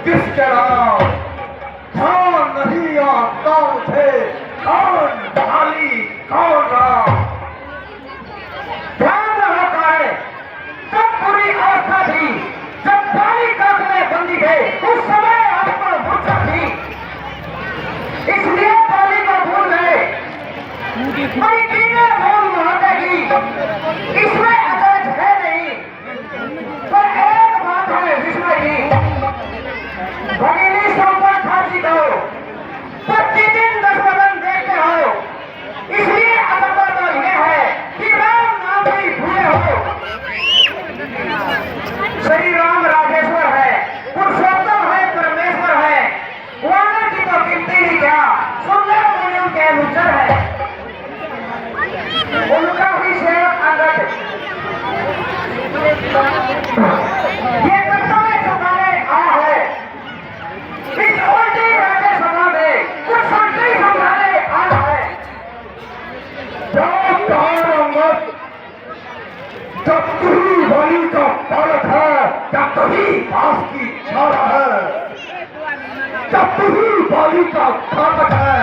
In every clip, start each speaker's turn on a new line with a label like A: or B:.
A: किसके नाम ध्यान नहीं आता मुझे कौन ढाली कौन राम। ध्यान रहा करे तब पूरी अवस्था थी जब ढाली काट में बंदी गए उस समय आप पर मूर्छा थी इसलिए ढाली का भूल गए बड़ी कीने भूल महाते की इसमें अदरज है नहीं पर एक बात है विस्मय की भगिनी संपा खासी को प्रतिदिन 10 बदन देखते हो इसलिए अदरता तो यह है कि राम नाम भी भूले हो। श्री राम राजेश्वर है पुरुषोत्तम है परमेश्वर है वानर की तो गिनती ही क्या सुंदर मुनियों के अनुचर है उनका भी सेवक अंगद ये कर्तव्य चुकाने आया है इस उल्टी राज्य सभा में कुछ उल्टी समझाने आया है। जब तुही बलि का बालक है जब तुही पास की छाड़ा है जब तुही बलि का घातक है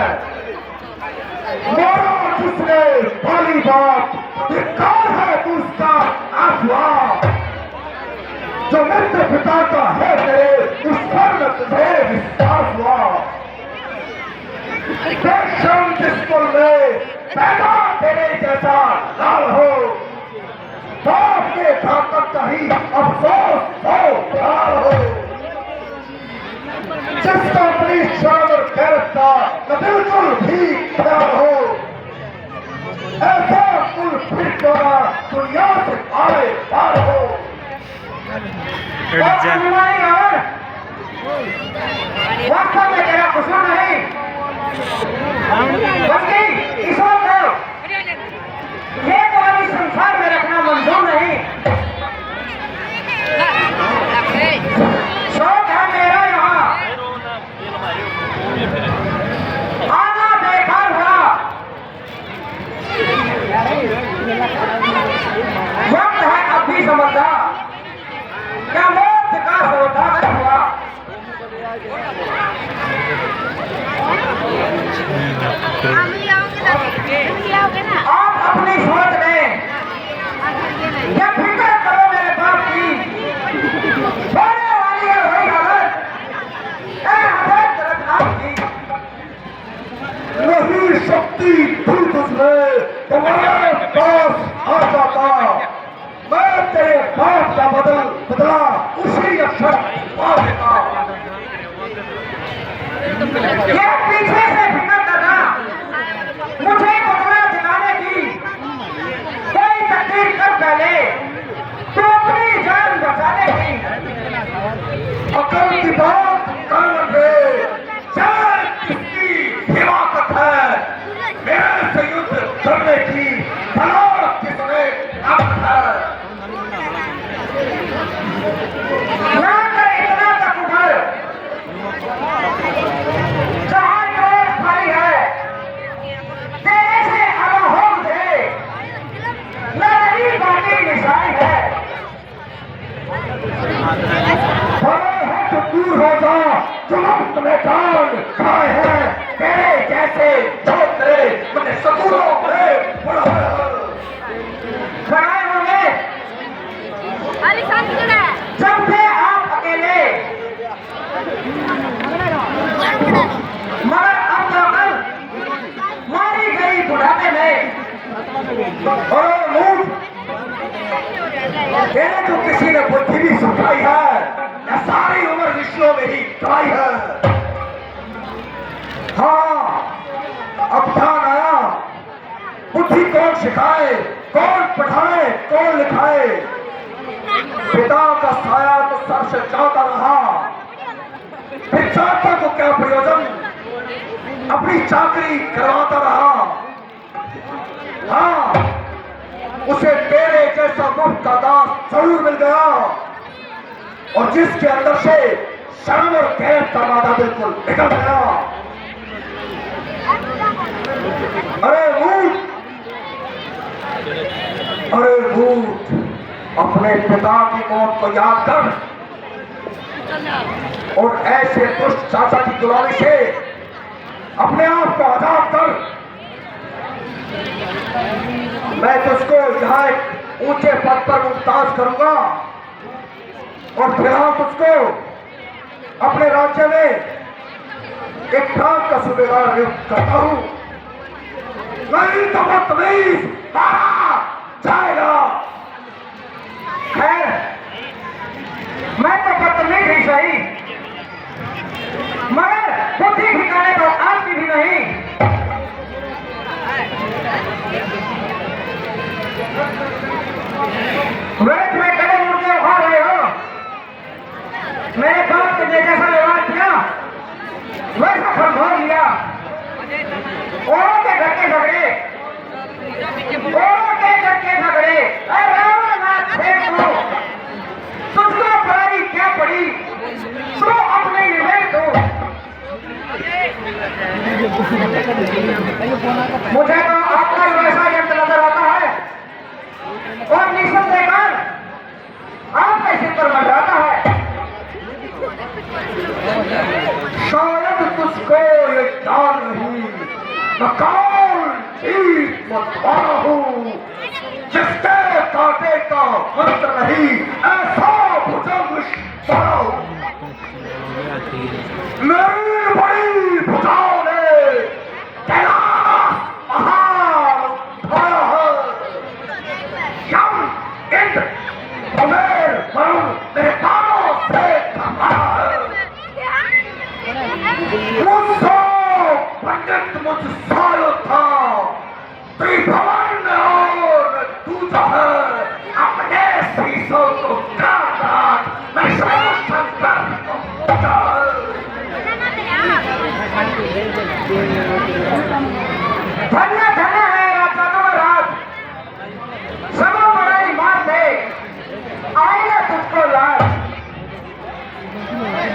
A: मारा जिसने बाली बाप धिक्कार है तू उसका आसुआ जो मृत पिता का है तेरे उस पर न तुझे विश्वास हुआ। देशम जिस कुल में पैदा तेरे जैसा लाल हो बाप के घातक का ही अफसोस हो लाल हो जिसका अपनी शान और गैरत का न बिल्कुल भी ख्याल हो ऐसा कुल फिर क्यों दुनिया से आए पार हो। वास्तव में तेरा कसूर नहीं बल्कि ईश्वर को ये कहानी संसार में रखना मंजूर नहीं। शौक है मेरा यहाँ आना देखा हुआ वक्त है अब भी समझदा क्या मौत का सौदागर हुआ। आप अपनी सोच में क्या फिक्र करो मेरे बाप की होने वाली है वही हालत आपकी नहीं शक्ति थी तुझमें तुम्हारे पास आ जाता मैं तेरे बाप का बदला उसी अक्षर पा देता। ये पीछे से फिक्र करना मुझे बदला दिलाने की कोई तकदीर कर पहले तो अपनी जान बचाने की अकल की बात कर ले जान किसकी हिमाकत है मेरे से युद्ध करने की भला किसने अब है ना कर इतना तक उभर जहां जोर भाई है तेरे से आला हो मुझे न मेरी बाकी निशानी है तो दूर हो जा जुलूस में जान खाए हैं तेरे जैसे जो तेरे मैंने सतूरों में बुलाए होंगे जब थे आप अकेले मगर अब तो कल मारी गई बुढ़ापे में और मूड तेरे तो किसी ने बुद्धि भी सिखाई है या सारी उम्र विश्व में ही ट्राई है। हाँ अब ध्यान आया बुद्धि कौन सिखाए कौन पढ़ाए कौन लिखाए पिता का साया तो सर से जाता रहा फिर चाचा को क्या प्रयोजन अपनी चाकरी करवाता रहा। हाँ उसे तेरे जैसा मुफ्त का दास जरूर मिल गया और जिसके अंदर से शर्म और गैरत का मादा बिल्कुल निकल गया। अरे भूत अपने पिता की मौत को याद कर और ऐसे दुष्ट चाचा की गुलामी से अपने आप को आजाद कर। मैं तुझको यहाँ एक ऊंचे पद पर मुमताज करूंगा और फिलहाल तुझको अपने राज्य में एक प्रांत का सूबेदार नियुक्त करता हूं। नहीं तो बदतमीज मारा जाएगा।
B: खैर, मैं तो बदतमीज ही सही, मगर बुद्धि ठिकाने तो आपकी भी नहीं। वैसे में कदम उड़ के उठा रहे हो। मेरे बाप ने जैसा व्यवहार किया वैसा संभोग लिया। औरों के घर के झगड़े, औरों के घर के झगड़े, तुझको पराई क्या पड़ी, तो अपने विवेक दो। मुझे तो आपका वैसा यंत्र नजर आता है और निःसंदेह आपके सिर पर मंडराता है।
A: शायद तुझको ये जान नहीं, मैं कौन चीज मतवारा हूँ जिसके कांटे का मंत्र नहीं, ऐसा भुजंग बड़ा हूँ। मेरी बड़ी भुजाओं ने कैलाश पहाड़ उठाया है। यम, इंद्र, कुबेर, वरुण मेरे बालों से कमाया है। मुझसे पंडित मुझसा था, त्रिभुवन और दूजा है। अपने शीशों को काट मैं शंकर को पूजा।
B: धन्य धन्य है राजाओं राज, सबो बड़ाई मार दे आएगा तुझको लाज।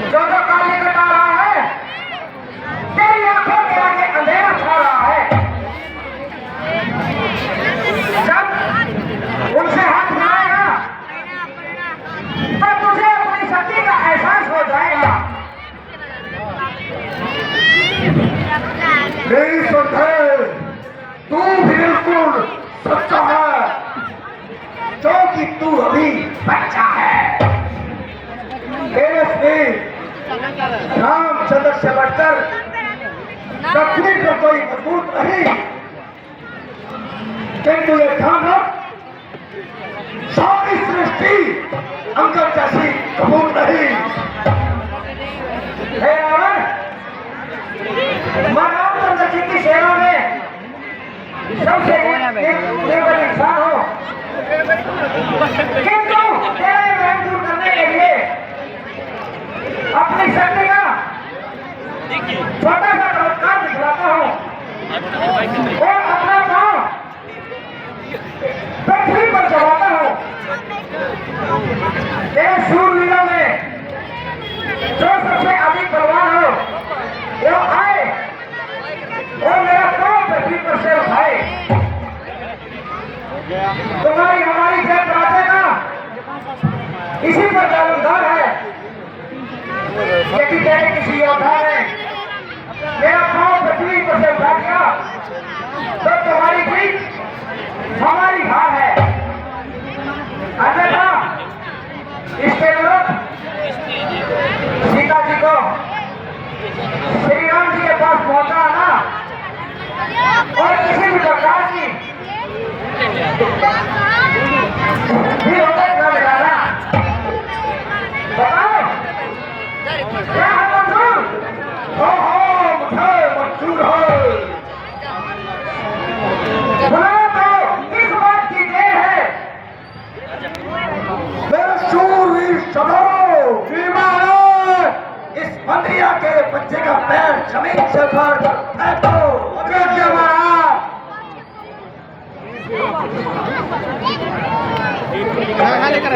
B: जो जो काली कटा रहा है तेरी आंखों के आगे अंधेरा छा रहा है। जब उनसे हाथ मिलाएगा तो तुझे अपनी शक्ति का एहसास हो जाएगा।
A: मेरी सुनते, तू भी बिल्कुल सच्चा है, क्योंकि तू अभी बच्चा है। तेरे से रामचंद्र से बढ़कर दक्षिणी पर कोई मजबूत नहीं, किंतु ये ध्यान रख, सारी सृष्टि अंगद जैसी कबूल नहीं।
B: हे रावण, मैं रामचंद्र जी की सेवा में सबसे केवल इंसान हो, किंतु तेरे वहम दूर करने के लिए अपनी शक्ति का छोटा सा चमत्कार दिखलाता हूँ और अपना पांव पृथ्वी पर चढ़ाता हूँ। तेरे शूरवीरों में जो सबसे अधिक बलवान हो वो आए और मेरा पांव पृथ्वी पर से उठाए। तुम्हारी हमारी जय प्रार्थना इसी पर दावेदार है। यदि तेरे किसी योद्धा ने मेरा पांव पृथ्वी पर से उठा दिया तो तुम्हारी जीत हमारी हार है। अन्यथा इसके विरुद्ध सीता जी को श्री राम जी के पास पहुंचाना और किसी भी प्रकार की भी होकर न मिलाना। बताओ क्या है मंजूर?
A: मुझे मंजूर है।
B: सुना तो किस बात की देर है?
A: मेरे शूरवीर शब्दों, इस बंदरिया के बच्चे का पैर जमीन से उखाड़ कर फेंको।
C: लेकर